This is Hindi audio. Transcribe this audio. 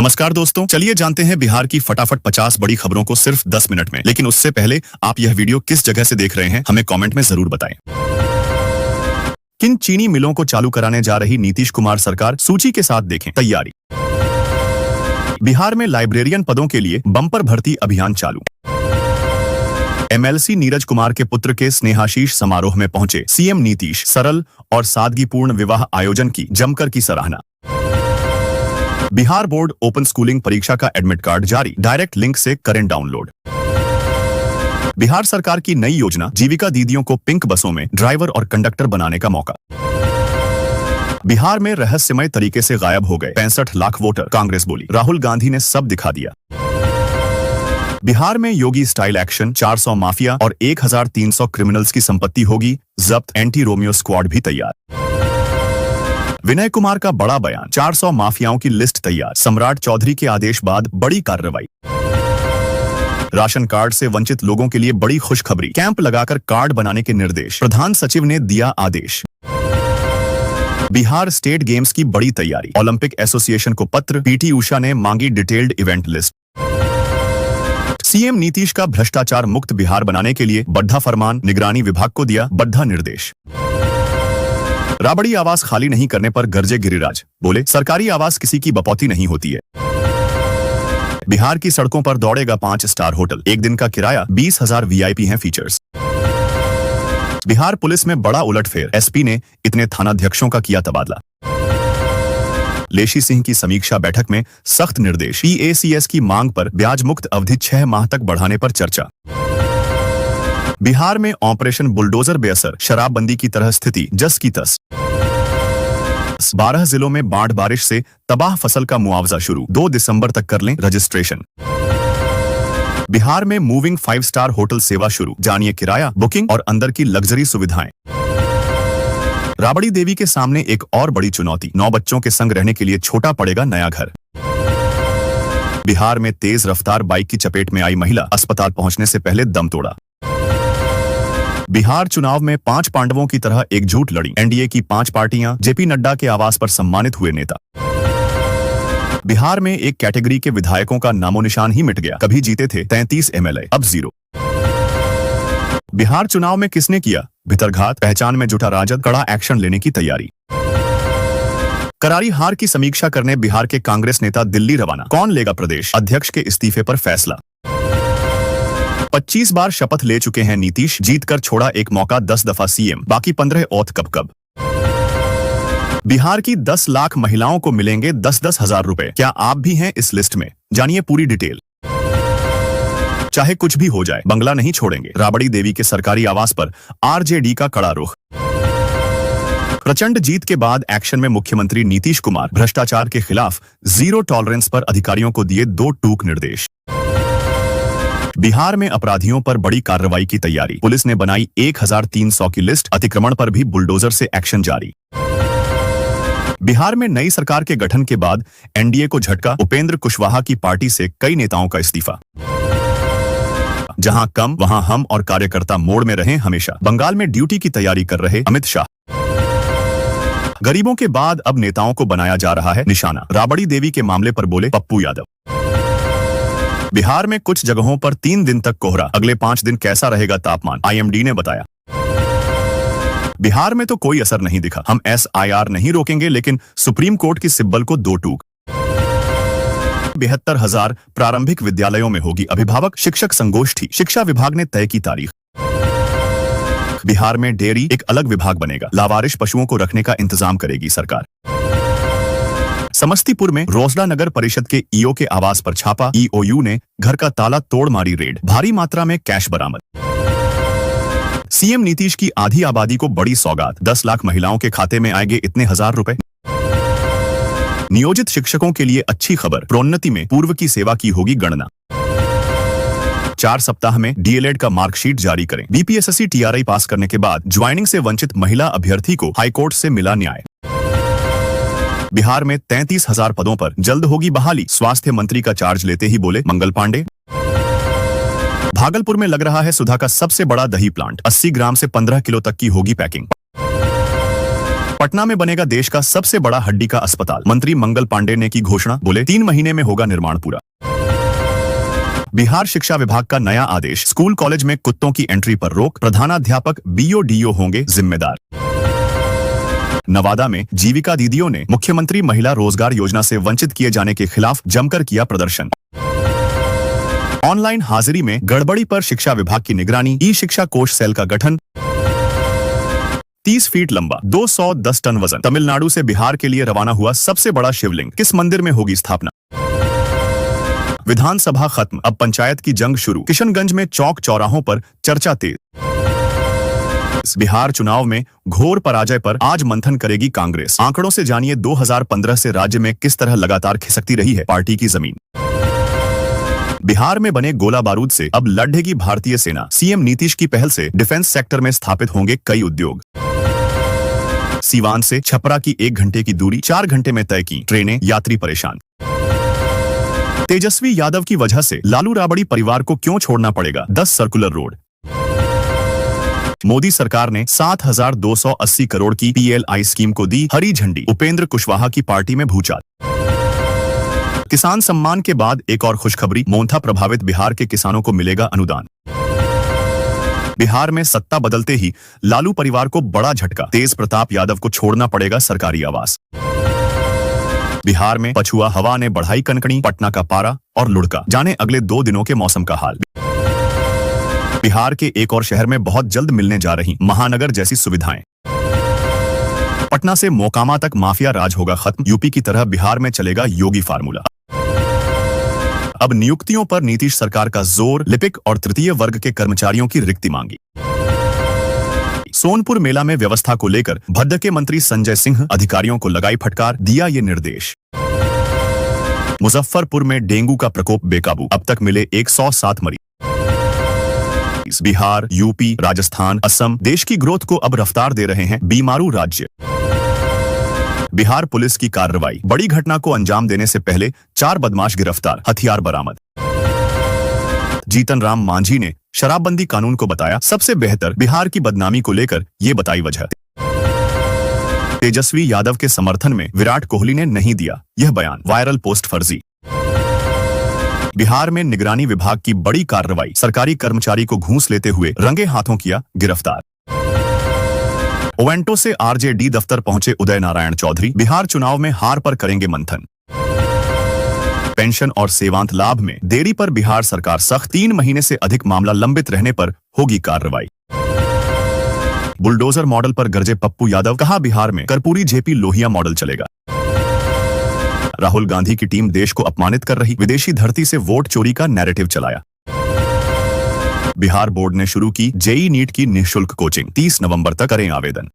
नमस्कार दोस्तों, चलिए जानते हैं बिहार की फटाफट 50 बड़ी खबरों को सिर्फ 10 मिनट में। लेकिन उससे पहले आप यह वीडियो किस जगह से देख रहे हैं हमें कमेंट में जरूर बताएं। किन चीनी मिलों को चालू कराने जा रही नीतीश कुमार सरकार, सूची के साथ देखें तैयारी। बिहार में लाइब्रेरियन पदों के लिए बम्पर भर्ती अभियान चालू। एमएलसी नीरज कुमार के पुत्र के स्नेहाशीष समारोह में पहुंचे सीएम नीतीश, सरल और सादगीपूर्ण विवाह आयोजन की जमकर की सराहना। बिहार बोर्ड ओपन स्कूलिंग परीक्षा का एडमिट कार्ड जारी, डायरेक्ट लिंक से करें डाउनलोड। बिहार सरकार की नई योजना, जीविका दीदियों को पिंक बसों में ड्राइवर और कंडक्टर बनाने का मौका। बिहार में रहस्यमय तरीके से गायब हो गए 65 लाख वोटर, कांग्रेस बोली, राहुल गांधी ने सब दिखा दिया। बिहार में योगी स्टाइल एक्शन, 400 माफिया और 1300 क्रिमिनल्स की संपत्ति होगी जब्त, एंटी रोमियो स्क्वाड भी तैयार। विनय कुमार का बड़ा बयान, 400 माफियाओं की लिस्ट तैयार, सम्राट चौधरी के आदेश बाद बड़ी कार्रवाई। राशन कार्ड से वंचित लोगों के लिए बड़ी खुशखबरी, कैंप लगाकर कार्ड बनाने के निर्देश, प्रधान सचिव ने दिया आदेश। बिहार स्टेट गेम्स की बड़ी तैयारी, ओलंपिक एसोसिएशन को पत्र, पीटी उषा ने मांगी detailed event list. CM Nitish का भ्रष्टाचार मुक्त बिहार बनाने के लिए बढ़ा फरमान, निगरानी विभाग को दिया बढ़ा निर्देश। राबड़ी आवास खाली नहीं करने पर गरजे गिरिराज, बोले सरकारी आवास किसी की बपौती नहीं होती है। बिहार की सड़कों पर दौड़ेगा 5 स्टार होटल, एक दिन का किराया, 20,000 वीआईपी हैं फीचर्स। बिहार पुलिस में बड़ा उलटफेर, एसपी ने इतने थानाध्यक्षों का किया तबादला। लेशी सिंह की समीक्षा बैठक में सख्त निर्देश, पीएसीएस की मांग पर ब्याज मुक्त अवधि 6 माह तक बढ़ाने पर चर्चा। बिहार में ऑपरेशन बुलडोजर बेअसर, शराबबंदी की तरह स्थिति जस की तस। 12 जिलों में बाढ़ बारिश से तबाह फसल का मुआवजा शुरू, 2 दिसंबर तक कर लें रजिस्ट्रेशन। बिहार में मूविंग 5 स्टार होटल सेवा शुरू, जानिए किराया, बुकिंग और अंदर की लग्जरी सुविधाएं। राबड़ी देवी के सामने एक और बड़ी चुनौती, 9 बच्चों के संग रहने के लिए छोटा पड़ेगा नया घर। बिहार में तेज रफ्तार बाइक की चपेट में आई महिला, अस्पताल पहुंचने से पहले दम तोड़ा। बिहार चुनाव में 5 पांडवों की तरह एकजुट लड़ी, एनडीए की 5 पार्टियां, जेपी नड्डा के आवास पर सम्मानित हुए नेता। बिहार में एक कैटेगरी के विधायकों का नामो निशान ही मिट गया, कभी जीते थे 33 एमएलए, अब 0। बिहार चुनाव में किसने किया भितरघात, पहचान में जुटा राजद, कड़ा एक्शन लेने की तैयारी। करारी हार की समीक्षा करने बिहार के कांग्रेस नेता दिल्ली रवाना, कौन लेगा प्रदेश अध्यक्ष के इस्तीफे पर फैसला। 25 बार शपथ ले चुके हैं नीतीश, जीतकर छोड़ा एक मौका 10 दफा सीएम, बाकी 15 औथ कब। बिहार की 10 लाख महिलाओं को मिलेंगे 10-10 हजार रुपए, क्या आप भी हैं इस लिस्ट में, जानिए पूरी डिटेल। चाहे कुछ भी हो जाए बंगला नहीं छोड़ेंगे, राबड़ी देवी के सरकारी आवास पर आरजेडी का कड़ा रुख। प्रचंड जीत के बाद एक्शन में मुख्यमंत्री नीतीश कुमार, भ्रष्टाचार के खिलाफ जीरो टॉलरेंस पर अधिकारियों को दिए 2 टूक निर्देश। बिहार में अपराधियों पर बड़ी कार्रवाई की तैयारी, पुलिस ने बनाई 1300 की लिस्ट, अतिक्रमण पर भी बुलडोजर से एक्शन जारी। बिहार में नई सरकार के गठन के बाद एनडीए को झटका, उपेंद्र कुशवाहा की पार्टी से कई नेताओं का इस्तीफा। जहां कम वहां हम और कार्यकर्ता मोड़ में रहे हमेशा, बंगाल में ड्यूटी की तैयारी कर रहे अमित शाह। गरीबों के बाद अब नेताओं को बनाया जा रहा है निशाना, राबड़ी देवी के मामले पर बोले पप्पू यादव। बिहार में कुछ जगहों पर 3 दिन तक कोहरा, अगले 5 दिन कैसा रहेगा तापमान, आईएमडी ने बताया। बिहार में तो कोई असर नहीं दिखा, हम एसआईआर नहीं रोकेंगे, लेकिन सुप्रीम कोर्ट की सिब्बल को 2 टूक। 72,000 प्रारंभिक विद्यालयों में होगी अभिभावक शिक्षक संगोष्ठी, शिक्षा विभाग ने तय की तारीख। बिहार में डेयरी एक अलग विभाग बनेगा, लावारिश पशुओं को रखने का इंतजाम करेगी सरकार। समस्तीपुर में रोसड़ा नगर परिषद के ईओ के आवास पर छापा, ईओयू ने घर का ताला तोड़ मारी रेड, भारी मात्रा में कैश बरामद। सीएम नीतीश की आधी आबादी को बड़ी सौगात, 10 लाख महिलाओं के खाते में आएंगे इतने हजार रुपए। नियोजित शिक्षकों के लिए अच्छी खबर, प्रोन्नति में पूर्व की सेवा की होगी गणना। 4 सप्ताह में डीएलएड का मार्कशीट जारी करें, बीपीएसएससी टीआरआई पास करने के बाद ज्वाइनिंग से वंचित महिला अभ्यर्थी को हाईकोर्ट से मिला न्याय। बिहार में 33,000 पदों पर जल्द होगी बहाली, स्वास्थ्य मंत्री का चार्ज लेते ही बोले मंगल पांडे। भागलपुर में लग रहा है सुधा का सबसे बड़ा दही प्लांट, 80 ग्राम से 15 किलो तक की होगी पैकिंग। पटना में बनेगा देश का सबसे बड़ा हड्डी का अस्पताल, मंत्री मंगल पांडे ने की घोषणा, बोले 3 महीने में होगा निर्माण पूरा। बिहार शिक्षा विभाग का नया आदेश, स्कूल कॉलेज में कुत्तों की एंट्री पर रोक, प्रधानाध्यापक बीओ-डीओ होंगे जिम्मेदार। नवादा में जीविका दीदियों ने मुख्यमंत्री महिला रोजगार योजना से वंचित किए जाने के खिलाफ जमकर किया प्रदर्शन। ऑनलाइन हाजिरी में गड़बड़ी पर शिक्षा विभाग की निगरानी, ई शिक्षा कोष सेल का गठन। 30 फीट लंबा, 210 टन वजन, तमिलनाडु से बिहार के लिए रवाना हुआ सबसे बड़ा शिवलिंग, किस मंदिर में होगी स्थापना? विधानसभा खत्म, अब पंचायत की जंग शुरू, किशनगंज में चौक चौराहों पर चर्चा तेज। बिहार चुनाव में घोर पराजय पर आज मंथन करेगी कांग्रेस, आंकड़ों से जानिए 2015 से राज्य में किस तरह लगातार खिसकती रही है पार्टी की जमीन। बिहार में बने गोला बारूद से अब लड़ेगी भारतीय सेना, सीएम नीतीश की पहल से डिफेंस सेक्टर में स्थापित होंगे कई उद्योग। सीवान से छपरा की 1 घंटे की दूरी 4 घंटे में तय की ट्रेनें, यात्री परेशान। तेजस्वी यादव की वजह से लालू राबड़ी परिवार को क्यों छोड़ना पड़ेगा 10 सर्कुलर रोड। मोदी सरकार ने 7,280 करोड़ की पीएलआई स्कीम को दी हरी झंडी, उपेंद्र कुशवाहा की पार्टी में भूचाल। किसान सम्मान के बाद एक और खुशखबरी, मोंथा प्रभावित बिहार के किसानों को मिलेगा अनुदान। बिहार में सत्ता बदलते ही लालू परिवार को बड़ा झटका, तेज प्रताप यादव को छोड़ना पड़ेगा सरकारी आवास। बिहार में पछुआ हवा ने बढ़ाई कनकनी, पटना का पारा और लुढ़का, जाने अगले 2 दिनों के मौसम का हाल। बिहार के एक और शहर में बहुत जल्द मिलने जा रही महानगर जैसी सुविधाएं। पटना से मोकामा तक माफिया राज होगा खत्म, यूपी की तरह बिहार में चलेगा योगी फार्मूला। अब नियुक्तियों पर नीतीश सरकार का जोर, लिपिक और तृतीय वर्ग के कर्मचारियों की रिक्ति मांगी। सोनपुर मेला में व्यवस्था को लेकर भद्द के मंत्री संजय सिंह अधिकारियों को लगाई फटकार, दिया ये निर्देश। मुजफ्फरपुर में डेंगू का प्रकोप बेकाबू, अब तक मिले 107 मरीज। बिहार, यूपी, राजस्थान, असम देश की ग्रोथ को अब रफ्तार दे रहे हैं बीमारू राज्य। बिहार पुलिस की कार्रवाई, बड़ी घटना को अंजाम देने से पहले 4 बदमाश गिरफ्तार, हथियार बरामद। जीतन राम मांझी ने शराबबंदी कानून को बताया सबसे बेहतर, बिहार की बदनामी को लेकर ये बताई वजह। तेजस्वी यादव के समर्थन में विराट कोहली ने नहीं दिया यह बयान, वायरल पोस्ट फर्जी। बिहार में निगरानी विभाग की बड़ी कार्रवाई, सरकारी कर्मचारी को घूस लेते हुए रंगे हाथों किया गिरफ्तार। ओवेंटो से आरजेडी दफ्तर पहुंचे उदय नारायण चौधरी, बिहार चुनाव में हार पर करेंगे मंथन। पेंशन और सेवांत लाभ में देरी पर बिहार सरकार सख्त, 3 महीने से अधिक मामला लंबित रहने पर होगी कार्रवाई। बुलडोजर मॉडल पर गरजे पप्पू यादव, कहा बिहार में कर्पूरी जेपी लोहिया मॉडल चलेगा। राहुल गांधी की टीम देश को अपमानित कर रही, विदेशी धरती से वोट चोरी का नैरेटिव चलाया। बिहार बोर्ड ने शुरू की जेईई नीट की निःशुल्क कोचिंग, 30 नवंबर तक करें आवेदन।